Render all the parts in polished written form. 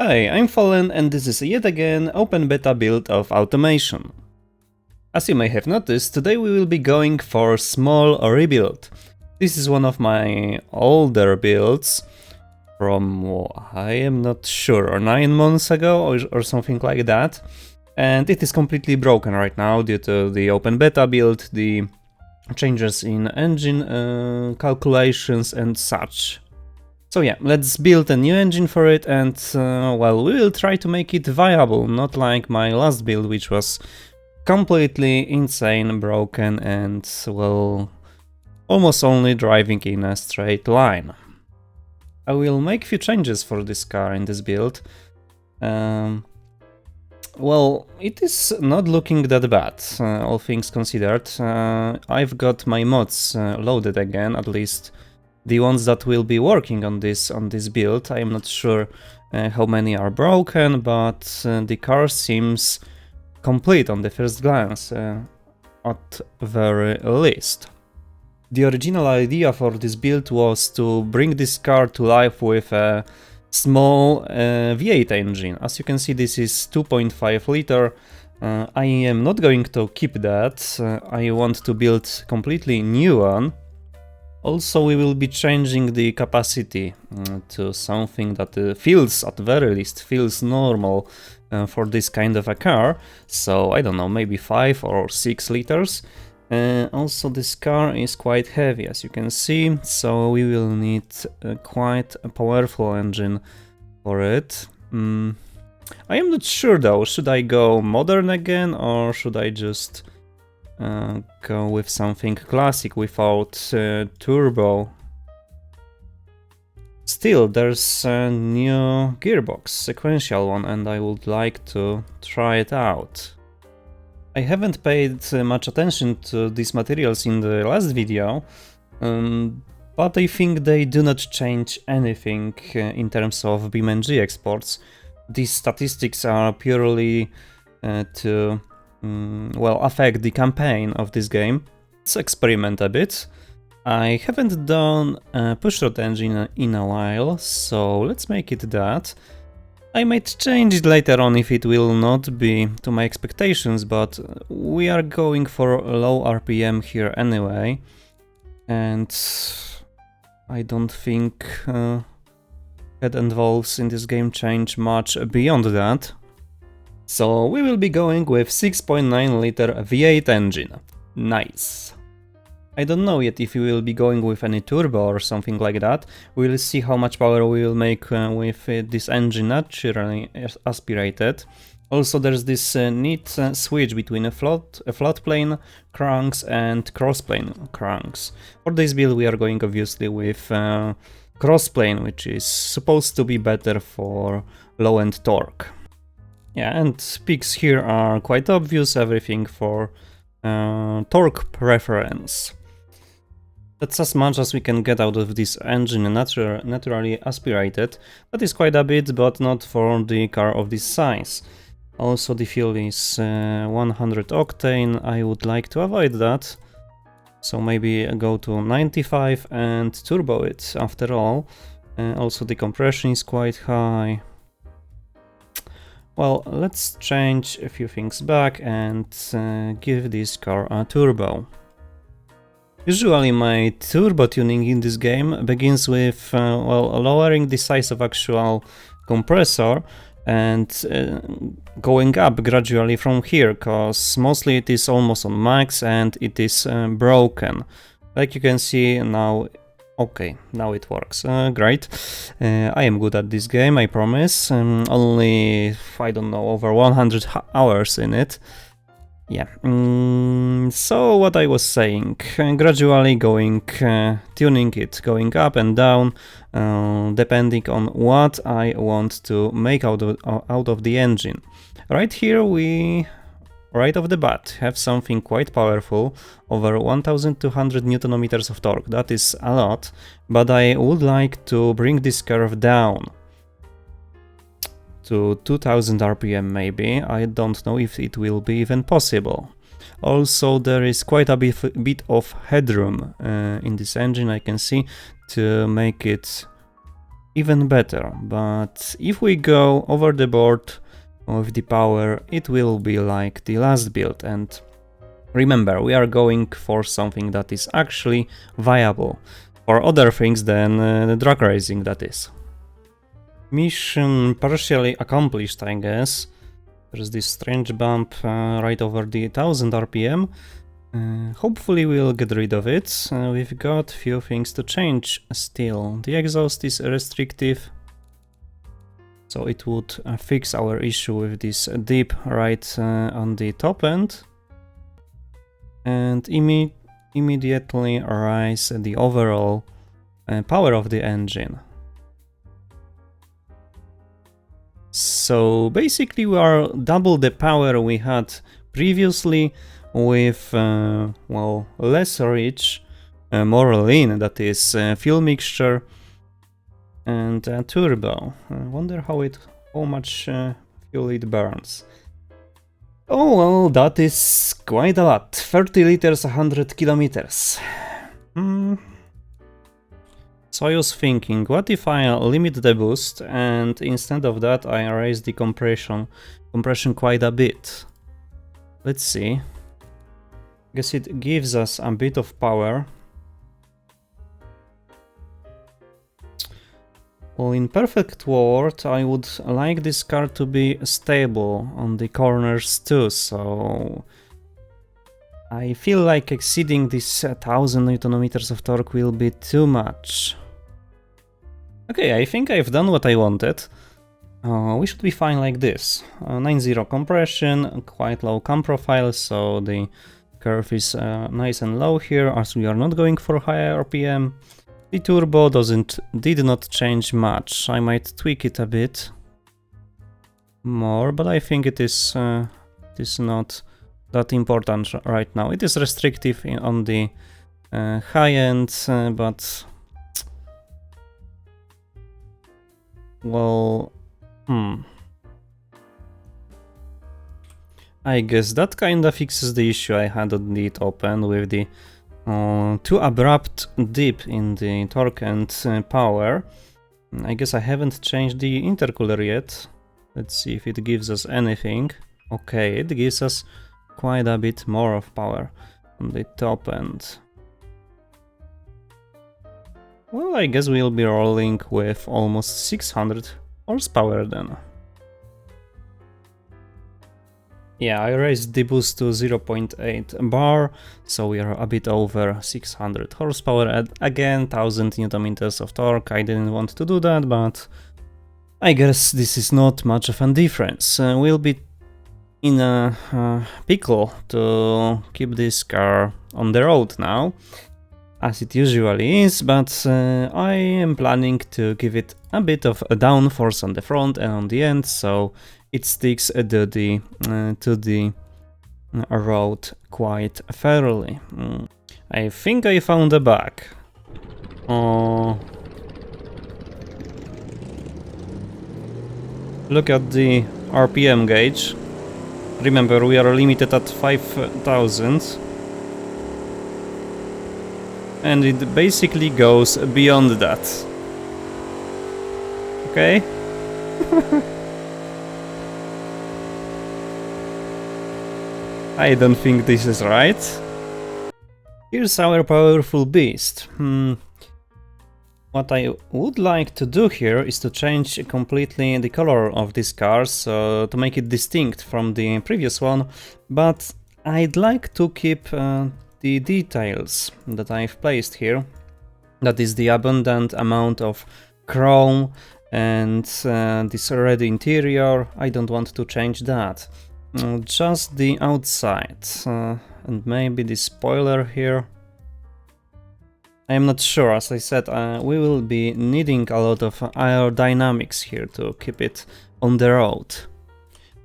Hi, I'm Fallen and this is yet again open beta build of automation. As you may have noticed, today we will be going for small rebuild. This is one of my older builds from, I am not sure, 9 months ago or something like that. And it is completely broken right now due to the open beta build, the changes in engine calculations and such. So yeah, let's build a new engine for it and, well, we will try to make it viable, not like my last build, which was completely insane, broken and, well, almost only driving in a straight line. I will make few changes for this car in this build. Well, it is not looking that bad, all things considered. I've got my mods loaded again, at least the ones that will be working on this build. I am not sure how many are broken, but the car seems complete on the first glance, at very least. The original idea for this build was to bring this car to life with a small V8 engine. As you can see, this is 2.5 liter. I am not going to keep that. I want to build completely new one. Also, we will be changing the capacity to something that feels, at very least, feels normal for this kind of a car. So, I don't know, maybe 5 or 6 liters. Also, this car is quite heavy, as you can see, so we will need quite a powerful engine for it. I am not sure though, should I go modern again or should I just go with something classic without turbo? Still, there's a new gearbox, sequential one, and I would like to try it out. I haven't paid much attention to these materials in the last video, but I think they do not change anything in terms of BeamNG exports. These statistics are purely to well, affect the campaign of this game. Let's experiment a bit. I haven't done a pushrod engine in a while, so let's make it that. I might change it later on if it will not be to my expectations, but we are going for low RPM here anyway, and I don't think head and valves in this game change much beyond that. So we will be going with 6.9 liter V8 engine. Nice. I don't know yet if we will be going with any turbo or something like that. We'll see how much power we will make with this engine naturally aspirated. Also, there's this neat switch between a flat plane cranks and cross plane cranks. For this build we are going obviously with cross plane, which is supposed to be better for low-end torque. Yeah, and peaks here are quite obvious, everything for torque preference. That's as much as we can get out of this engine naturally aspirated. That is quite a bit, but not for the car of this size. Also, the fuel is 100 octane. I would like to avoid that. So maybe go to 95 and turbo it after all. Also, the compression is quite high. Well, let's change a few things back and give this car a turbo. Usually my turbo tuning in this game begins with, well, lowering the size of actual compressor and going up gradually from here, cause mostly it is almost on max and it is broken. Like you can see now, okay, now it works, great. I am good at this game, I promise, only, I don't know, over 100 hours in it. Yeah, so what I was saying, gradually going, tuning it, going up and down, depending on what I want to make out of the engine. Right here we, right off the bat, have something quite powerful, over 1200 Nm of torque. That is a lot, but I would like to bring this curve down to 2000 RPM maybe. I don't know if it will be even possible. Also, there is quite a bit of headroom in this engine, I can see, to make it even better, but if we go over the board with the power, it will be like the last build. And remember, we are going for something that is actually viable for other things than drag racing, that is. Mission partially accomplished, I guess. There's this strange bump right over the 1000 RPM. Hopefully we'll get rid of it. We've got few things to change still. The exhaust is restrictive, so it would fix our issue with this dip right on the top end, and immediately rise the overall power of the engine. So basically we are double the power we had previously with, well, less rich, more lean, that is fuel mixture, and turbo. I wonder how much fuel it burns. Oh well, that is quite a lot. 30 liters, 100 kilometers. So I was thinking, what if I limit the boost and instead of that I raise the compression quite a bit? Let's see. I guess it gives us a bit of power. Well, in perfect world, I would like this car to be stable on the corners too, so I feel like exceeding this 1000 Nm of torque will be too much. Okay, I think I've done what I wanted. We should be fine like this. 9.0 compression, quite low cam profile, so the curve is nice and low here, as we are not going for higher RPM. The turbo did not change much. I might tweak it a bit more, but I think it is not that important right now. It is restrictive on the high end, but well, I guess that kinda fixes the issue I had on the top end with the too abrupt dip in the torque and power. I guess I haven't changed the intercooler yet. Let's see if it gives us anything. Okay, it gives us quite a bit more of power on the top end. Well, I guess we'll be rolling with almost 600 horsepower then. Yeah, I raised the boost to 0.8 bar, so we are a bit over 600 horsepower and again 1000 Nm of torque. I didn't want to do that, but I guess this is not much of a difference. We'll be in a pickle to keep this car on the road now, as it usually is, but I am planning to give it a bit of a downforce on the front and on the end, so it sticks to the road quite fairly. I think I found a bug. Look at the RPM gauge. Remember, we are limited at 5000. And it basically goes beyond that. Okay? I don't think this is right. Here's our powerful beast. What I would like to do here is to change completely the color of this car, so to make it distinct from the previous one, but I'd like to keep the details that I've placed here. That is the abundant amount of chrome and this red interior. I don't want to change that. Just the outside and maybe the spoiler here. I am not sure, as I said, we will be needing a lot of aerodynamics here to keep it on the road.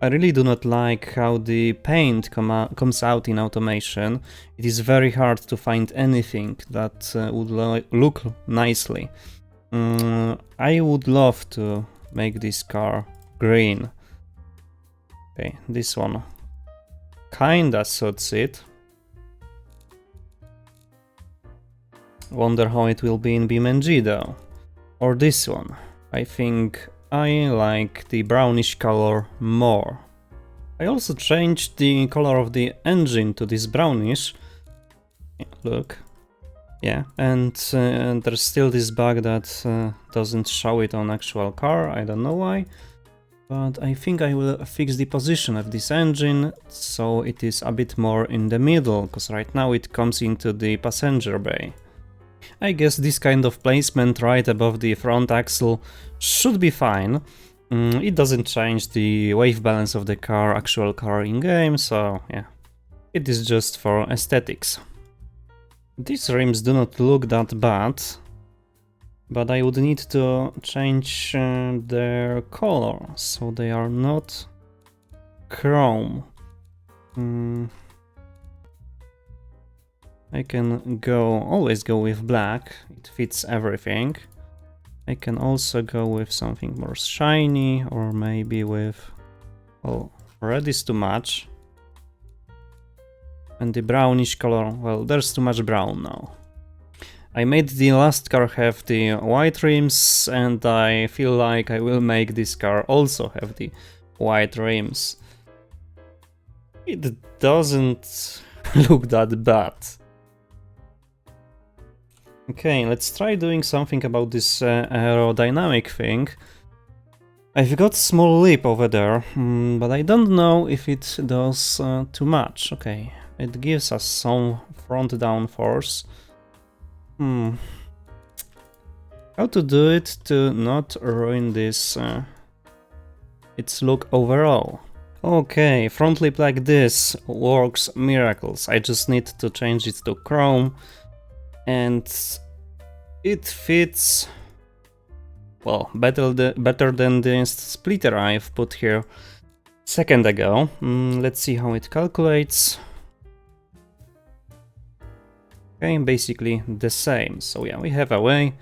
I really do not like how the paint comes out in automation. It is very hard to find anything that would look nicely. I would love to make this car green. Okay, this one kinda suits it. Wonder how it will be in BeamNG though. Or this one. I think I like the brownish color more. I also changed the color of the engine to this brownish. Look. Yeah, and there's still this bug that doesn't show it on actual car, I don't know why. But I think I will fix the position of this engine, so it is a bit more in the middle, because right now it comes into the passenger bay. I guess this kind of placement right above the front axle should be fine. It doesn't change the wave balance of the actual car in-game, so yeah, it is just for aesthetics. These rims do not look that bad, but I would need to change their color, so they are not chrome. I can always go with black, it fits everything. I can also go with something more shiny, or maybe with, well, red is too much. And the brownish color, well, there's too much brown now. I made the last car have the white rims, and I feel like I will make this car also have the white rims. It doesn't look that bad. Okay, let's try doing something about this aerodynamic thing. I've got small lip over there, but I don't know if it does too much. Okay, it gives us some front downforce. How to do it to not ruin this its look overall? Okay, front lip like this works miracles. I just need to change it to chrome, and it fits, well, better than the splitter I've put here a second ago. Let's see how it calculates. Okay, basically the same. So yeah, we have a way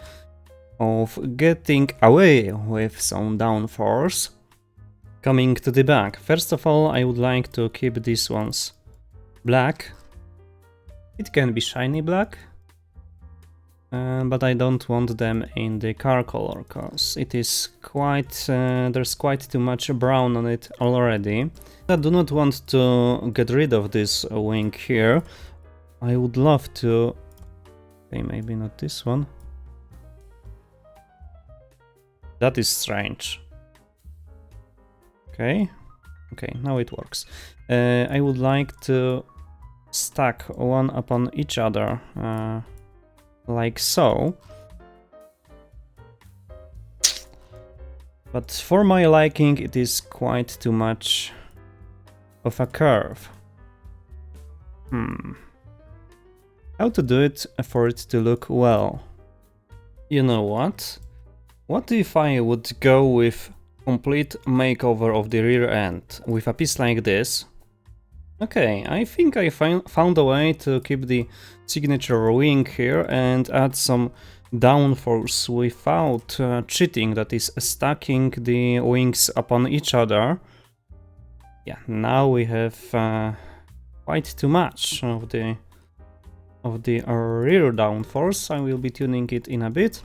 of getting away with some downforce. Coming to the back. First of all, I would like to keep these ones black. It can be shiny black, but I don't want them in the car color, cause it is quite there's quite too much brown on it already. I do not want to get rid of this wing here. I would love to... Okay, maybe not this one. That is strange. Okay, now it works. I would like to stack one upon each other, like so. But for my liking, it is quite too much of a curve. How to do it for it to look well? You know what? What if I would go with complete makeover of the rear end with a piece like this? Okay, I think I found a way to keep the signature wing here and add some downforce without cheating, that is stacking the wings upon each other. Yeah, now we have quite too much of the rear downforce. I will be tuning it in a bit.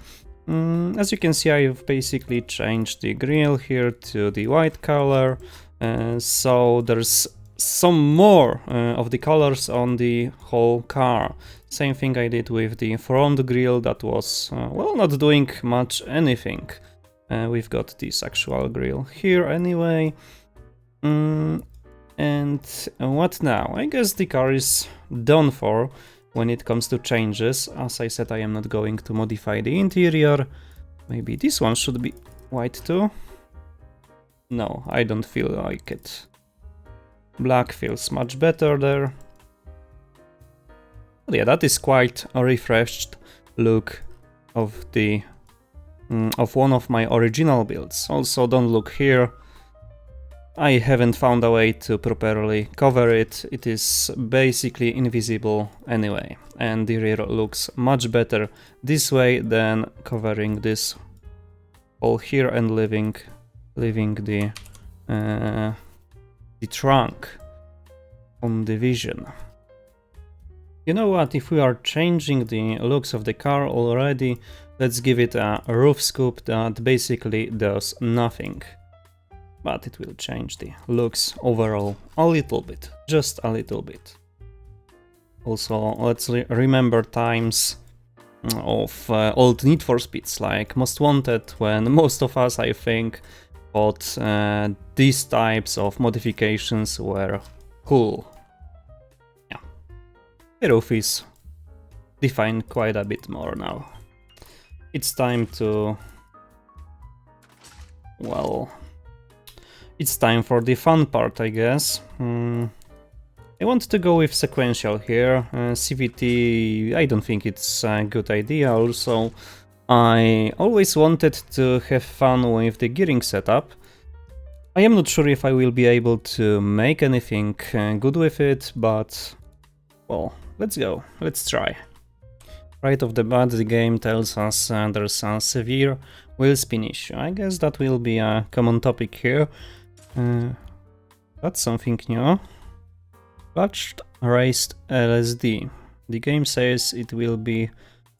As you can see, I've basically changed the grille here to the white color, so there's some more of the colors on the whole car. Same thing I did with the front grille that was, well, not doing much anything. We've got this actual grille here anyway. And what now? I guess the car is done for when it comes to changes. As I said, I am not going to modify the interior. Maybe this one should be white too. No, I don't feel like it. Black feels much better there. But yeah, that is quite a refreshed look of the of one of my original builds. Also, don't look here. I haven't found a way to properly cover it. It is basically invisible anyway, and the rear looks much better this way than covering this all here and leaving the trunk on the vision. You know what, if we are changing the looks of the car already, let's give it a roof scoop that basically does nothing. But it will change the looks overall a little bit, just a little bit. Also, let's remember times of old Need for Speeds, like Most Wanted, when most of us, I think, thought these types of modifications were cool. Yeah, the roof is defined quite a bit more now. It's time to... well... it's time for the fun part, I guess. I want to go with sequential here. CVT, I don't think it's a good idea. Also, I always wanted to have fun with the gearing setup. I am not sure if I will be able to make anything good with it, but well, let's go, let's try. Right off the bat, the game tells us there's a severe wheel spin issue. I guess that will be a common topic here. That's something new. Clutched raised LSD. The game says it will be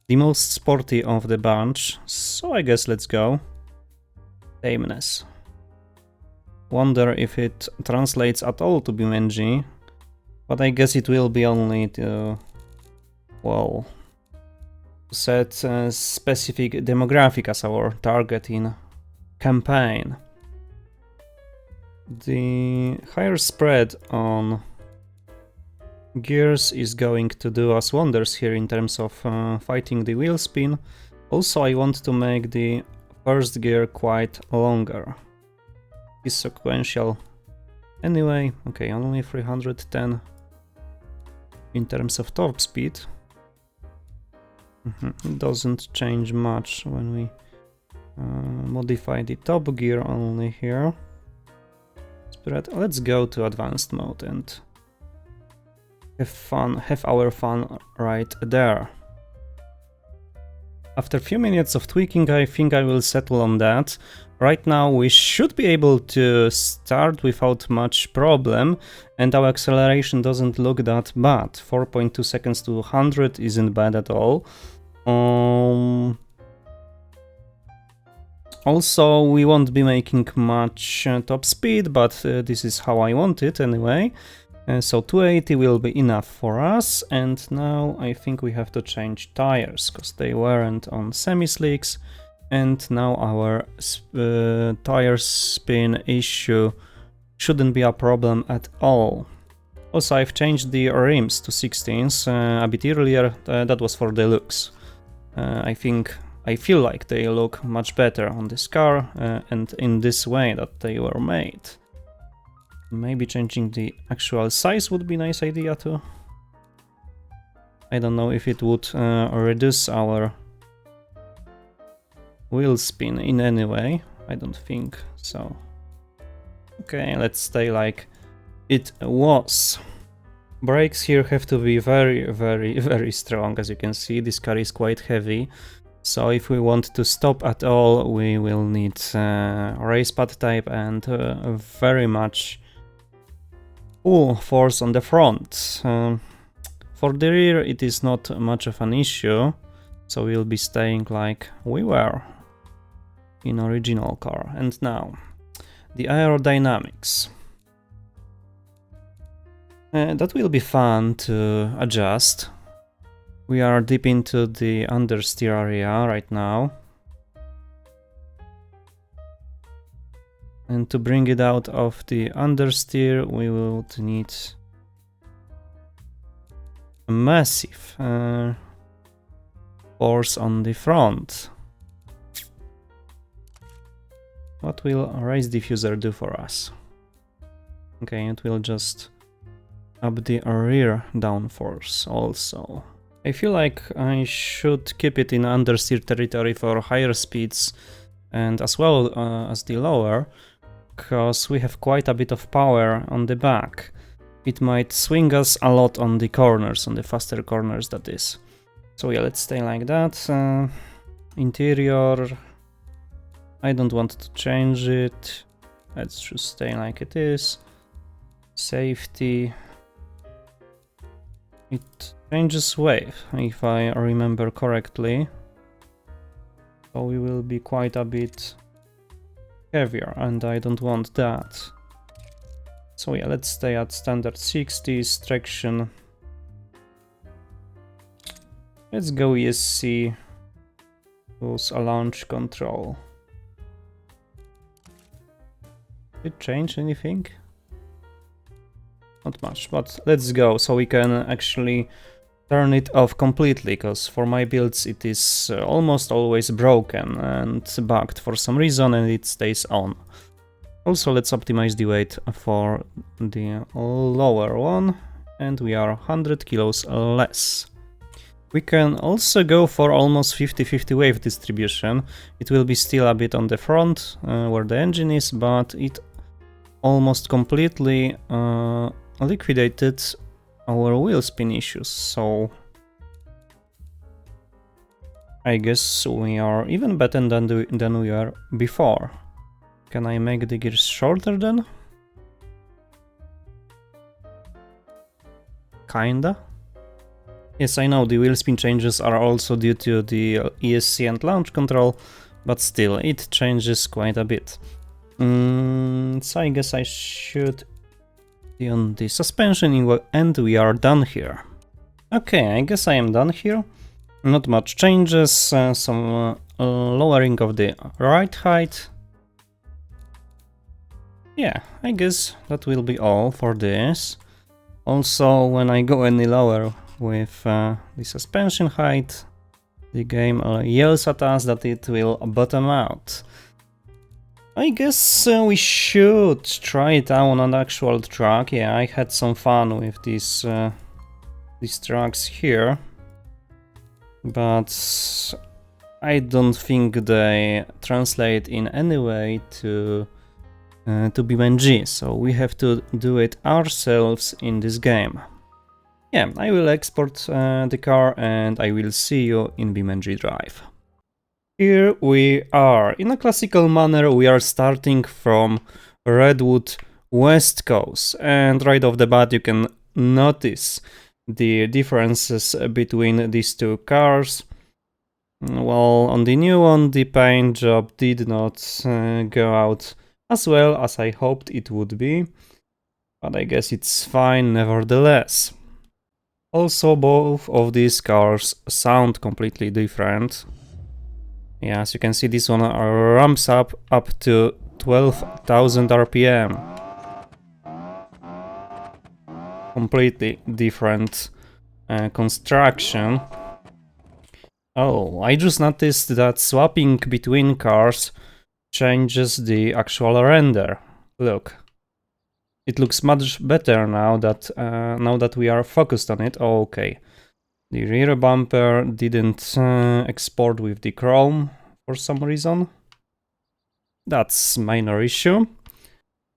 the most sporty of the bunch, so I guess let's go. Tameness. Wonder if it translates at all to BeamNG, but I guess it will be only to, well, set a specific demographic as our target in campaign. The higher spread on gears is going to do us wonders here in terms of fighting the wheel spin. Also, I want to make the first gear quite longer. It's sequential anyway. Okay, only 310 in terms of top speed. It doesn't change much when we modify the top gear only here. Spread. Let's go to advanced mode and have fun, have our fun right there. After a few minutes of tweaking, I think I will settle on that. Right now we should be able to start without much problem, and our acceleration doesn't look that bad. 4.2 seconds to 100 isn't bad at all. Also, we won't be making much top speed, but this is how I want it anyway. So 280 will be enough for us, and now I think we have to change tires, because they weren't on semi-slicks, and now our tire spin issue shouldn't be a problem at all. Also, I've changed the rims to 16s a bit earlier. That was for the looks. I feel like they look much better on this car and in this way that they were made. Maybe changing the actual size would be a nice idea too. I don't know if it would reduce our wheel spin in any way. I don't think so. Okay, let's stay like it was. Brakes here have to be very, very, very strong. As you can see, this car is quite heavy. So if we want to stop at all, we will need race pad type and very much force on the front. For the rear it is not much of an issue, so we'll be staying like we were in original car. And now, the aerodynamics. That will be fun to adjust. We are deep into the understeer area right now. And to bring it out of the understeer, we will need a massive force on the front. What will a race diffuser do for us? Okay, it will just up the rear downforce also. I feel like I should keep it in understeer territory for higher speeds and as well as the lower, because we have quite a bit of power on the back. It might swing us a lot on the corners, on the faster corners that is. So yeah, let's stay like that. Interior, I don't want to change it. Let's just stay like it is. Safety, it changes wave, if I remember correctly. So we will be quite a bit heavier, and I don't want that. So yeah, let's stay at standard 60s, traction. Let's go ESC, use a launch control. Did it change anything? Not much, but let's go, so we can actually turn it off completely, because for my builds it is almost always broken and bugged for some reason, and it stays on. Also, let's optimize the weight for the lower one, and we are 100 kilos less. We can also go for almost 50-50 wave distribution. It will be still a bit on the front, where the engine is, but it almost completely liquidated our wheel spin issues, so I guess we are even better than we were before. Can I make the gears shorter then? Kinda. Yes, I know the wheel spin changes are also due to the ESC and launch control, but still, it changes quite a bit. So I guess I should be on the suspension, and we are done here. Okay, I guess I am done here. Not much changes, some lowering of the ride height. Yeah, I guess that will be all for this. Also, when I go any lower with the suspension height, the game yells at us that it will bottom out. I guess we should try it out on an actual track. Yeah, I had some fun with these tracks here, but I don't think they translate in any way to BeamNG, so we have to do it ourselves in this game. Yeah, I will export the car, and I will see you in BeamNG.drive. Here we are. In a classical manner, we are starting from Redwood West Coast, and right off the bat you can notice the differences between these two cars. Well, on the new one, the paint job did not go out as well as I hoped it would be, but I guess it's fine nevertheless. Also, both of these cars sound completely different. Yeah, as you can see, this one ramps up to 12,000 RPM. Completely different construction. Oh, I just noticed that swapping between cars changes the actual render. Look, it looks much better now that we are focused on it. Oh, okay. The rear bumper didn't export with the chrome for some reason. That's minor issue.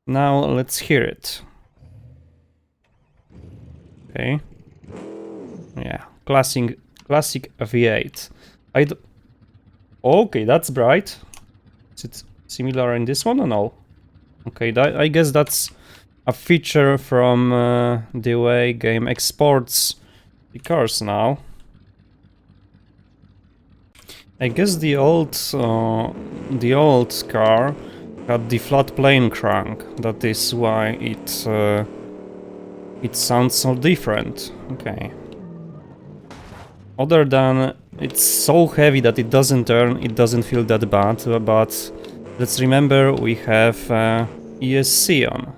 Now let's hear it. Okay. Yeah, classic V8. Okay, that's bright. Is it similar in this one or no? Okay, I guess that's a feature from the way game exports the cars now. I guess the old car had the flat plane crank. That is why it sounds so different. Okay. Other than it's so heavy that it doesn't turn, it doesn't feel that bad. But let's remember we have ESC on.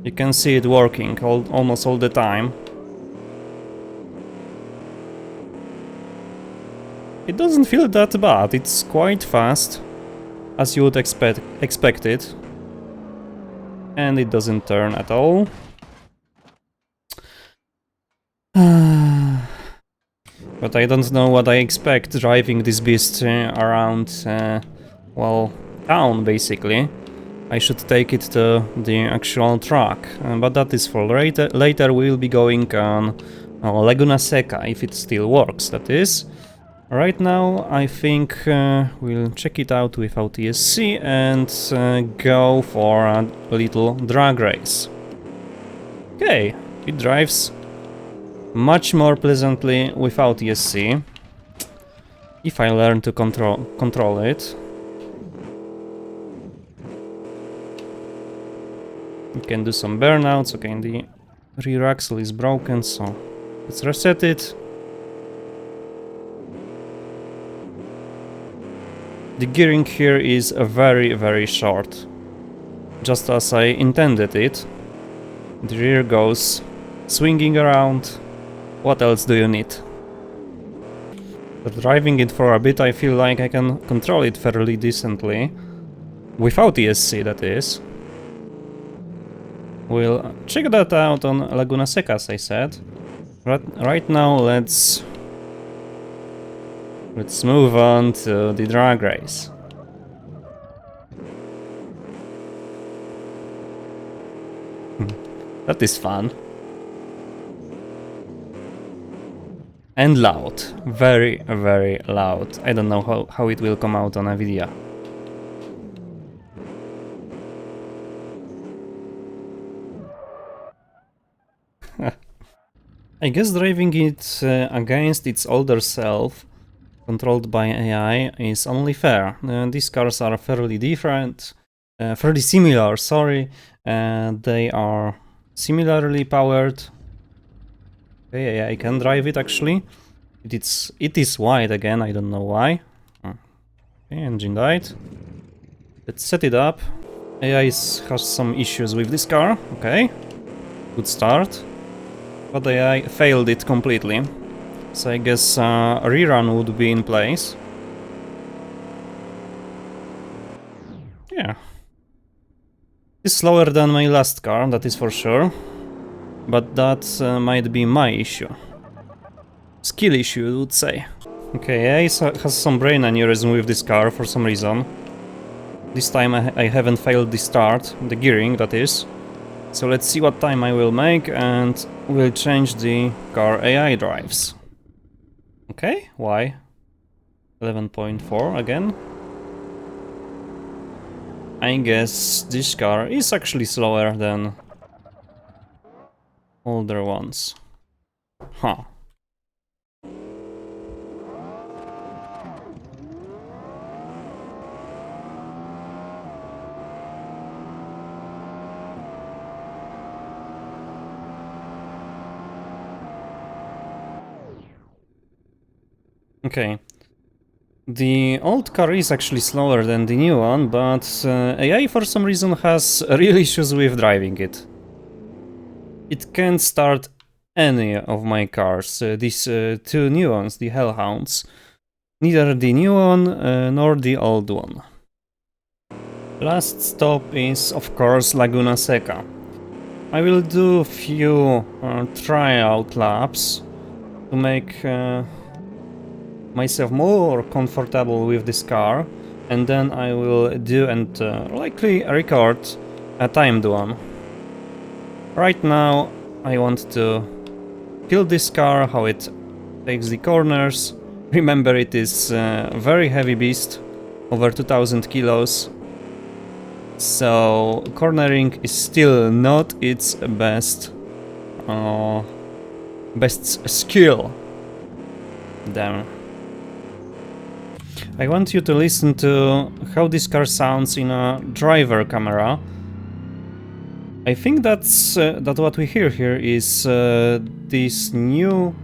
You can see it working almost all the time. It doesn't feel that bad, it's quite fast, as you would expect it. And it doesn't turn at all. But I don't know what I expect driving this beast around, well, town basically. I should take it to the actual track, but that is for later. Later we'll be going on Laguna Seca, if it still works, that is. Right now, I think we'll check it out without ESC and go for a little drag race. Okay, it drives much more pleasantly without ESC. If I learn to control it. We can do some burnouts. Okay, the rear axle is broken, so let's reset it. The gearing here is very short, just as I intended it. The rear goes swinging around. What else do you need? But driving it for a bit, I feel like I can control it fairly decently. Without ESC, that is. We'll check that out on Laguna Seca, as I said. Right now, let's move on to the drag race. That is fun. And loud. Very loud. I don't know how it will come out on a video. I guess driving it against its older self, controlled by AI, is only fair. These cars are fairly different, fairly similar, sorry. They are similarly powered. Okay, I can drive it actually. It is white again, I don't know why. Okay, engine died. Let's set it up. AI has some issues with this car. Okay, good start. But I failed it completely, so I guess a rerun would be in place. Yeah. It's slower than my last car, that is for sure. But that might be my issue. Skill issue, I would say. Okay, AI has some brain aneurysm with this car for some reason. This time I haven't failed the start, the gearing, that is. So let's see what time I will make, and we'll change the car AI drives. Okay, why? 11.4 again. I guess this car is actually slower than older ones. Huh. Okay. The old car is actually slower than the new one, but AI for some reason has real issues with driving it. It can't start any of my cars, these two new ones, the Hellhounds. Neither the new one nor the old one. Last stop is, of course, Laguna Seca. I will do a few tryout laps to make myself more comfortable with this car, and then I will do and likely record a timed one. Right now I want to feel this car, how it takes the corners. Remember, it is a very heavy beast, over 2000 kilos, so cornering is still not its best skill. Damn. I want you to listen to how this car sounds in a driver camera. I think that what we hear here is this new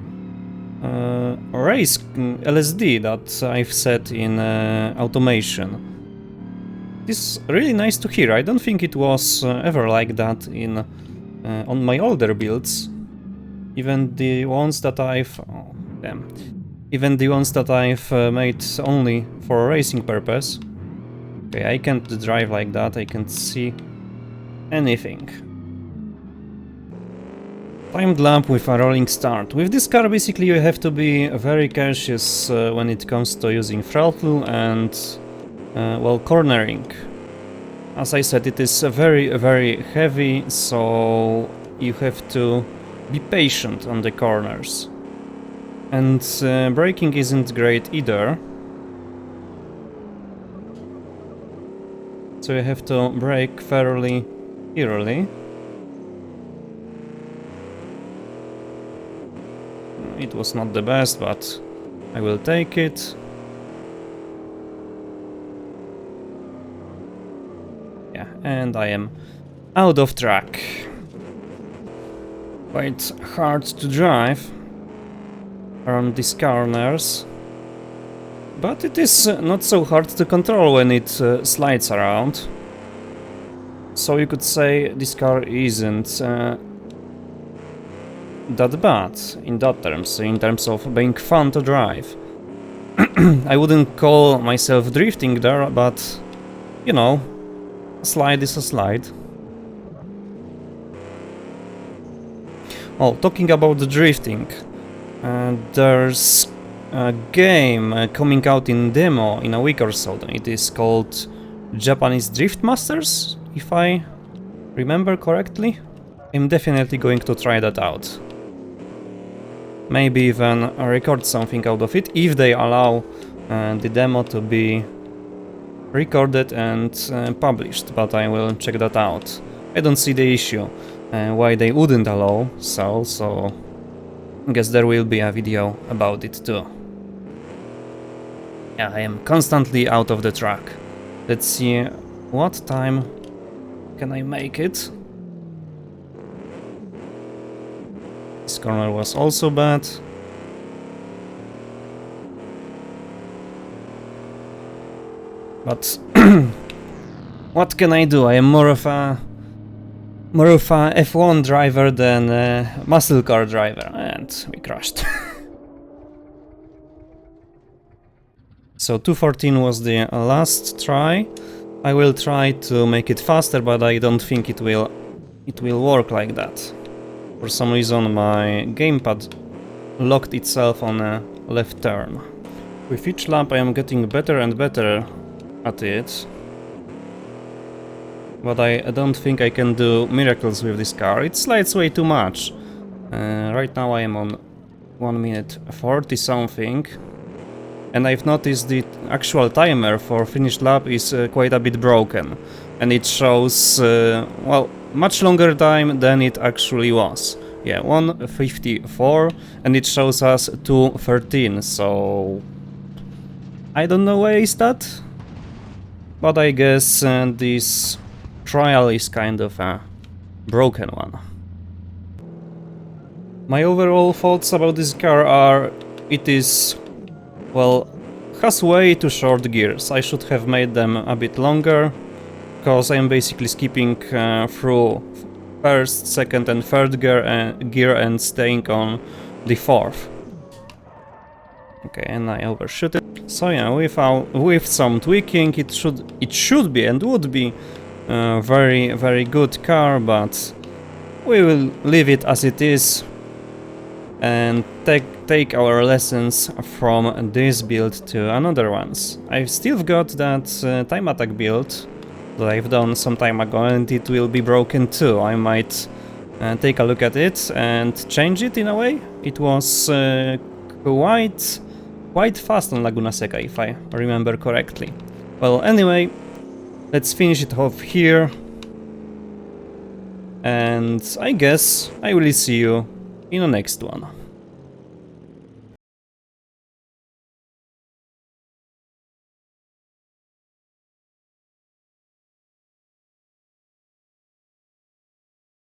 race LSD that I've set in automation. It's really nice to hear. I don't think it was ever like that in on my older builds. Even the ones that I've made only for racing purpose. Okay, I can't drive like that, I can't see anything. Timed lap with a rolling start. With this car, basically, you have to be very cautious when it comes to using throttle and, well, cornering. As I said, it is very heavy, so you have to be patient on the corners. And braking isn't great either. So you have to brake fairly early. It was not the best, but I will take it. Yeah, and I am out of track. Quite hard to drive around these corners, but it is not so hard to control when it slides around. So you could say this car isn't that bad in terms of being fun to drive. I wouldn't call myself drifting there, but you know, a slide is a slide. Oh, talking about the drifting, there's a game coming out in demo in a week or so. It is called Japanese Drift Masters, if I remember correctly. I'm definitely going to try that out. Maybe even record something out of it, if they allow the demo to be recorded and published, but I will check that out. I don't see the issue why they wouldn't allow so I guess there will be a video about it too. Yeah, I am constantly out of the track. Let's see what time can I make it. This corner was also bad. But what can I do? I am more of a F1 driver than a muscle car driver, and we crashed. So 2:14 was the last try. I will try to make it faster, but I don't think it will work like that. For some reason my gamepad locked itself on a left turn. With each lap I am getting better and better at it. But I don't think I can do miracles with this car. It slides way too much. Right now I am on 1 minute 40 something. And I've noticed the actual timer for finished lap is quite a bit broken. And it shows, well, much longer time than it actually was. Yeah, 1:54, and it shows us 2:13, so I don't know why is that. But I guess this trial is kind of a broken one. My overall thoughts about this car are, it is, well, has way too short gears. I should have made them a bit longer, because I'm basically skipping through first, second and third gear and staying on the fourth. Okay, and I overshoot it. So yeah, with some tweaking, it should be and would be a very good car, but we will leave it as it is and take our lessons from this build to another ones. I've still got that time attack build that I've done some time ago, and it will be broken too. I might take a look at it and change it in a way. It was quite fast on Laguna Seca, if I remember correctly. Well, anyway, let's finish it off here, and I guess I will see you in the next one.